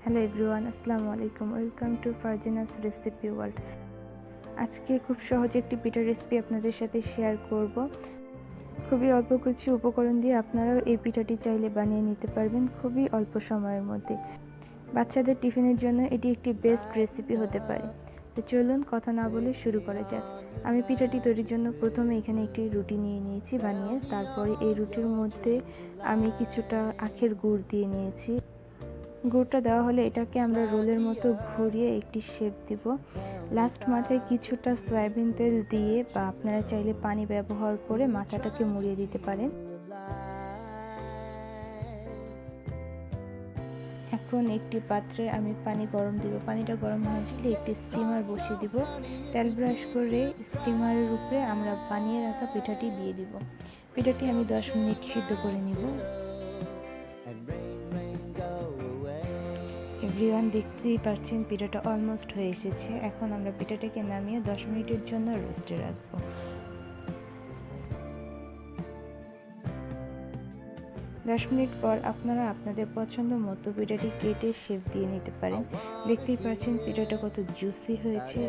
Hello everyone, আসসালামু আলাইকুম। Welcome to Farzana's recipe world. আজকে খুব সহজে একটি পিঠার রেসিপি আপনাদের সাথে শেয়ার করব। খুবই অল্প কিছু উপকরণ দিয়ে আপনারাও এই পিঠাটি চাইলে বানিয়ে নিতে পারবেন খুবই অল্প সময়ের মধ্যে। বাচ্চাদের টিফিনের জন্য এটি একটি বেস্ট রেসিপি হতে পারে। তো চলুন কথা না বলে শুরু করা যাক। আমি পিঠাটি তৈরির জন্য প্রথমে এখানে একটি রুটি নিয়ে নিয়েছি বানিয়ে। তারপরে এই রুটির মধ্যে আমি কিছুটা আখের গুড় দিয়ে নিয়েছি। গুড়টা দেওয়া হলে এটাকে আমরা রোলের মতো ঘুরিয়ে একটি শেপ দিব। লাস্ট মাথায় কিছুটা সয়াবিন তেল দিয়ে বা আপনারা চাইলে পানি ব্যবহার করে মাথাটাকে মুড়িয়ে দিতে পারেন। এখন একটি পাত্রে আমি পানি গরম দিব। পানিটা গরম হয়ে আসলে একটি স্টিমার বসিয়ে দিব। তেল ব্রাশ করে স্টিমারের উপরে আমরা বানিয়ে রাখা পিঠাটি দিয়ে দিব। পিঠাটি আমি 10 মিনিট সিদ্ধ করে নিব। এভরিওয়ান, দেখতেই পাচ্ছেন পিঠাটা অলমোস্ট হয়ে এসেছে। এখন আমরা পিঠাটাকে নামিয়ে 10 মিনিটের জন্য রেস্টে রাখবো। 10 মিনিট পর আপনারা আপনাদের পছন্দ মতো পিঠাটি কেটে শেপ দিয়ে নিতে পারেন। দেখতেই পাচ্ছেন পিঠাটা কত জুসি হয়েছে।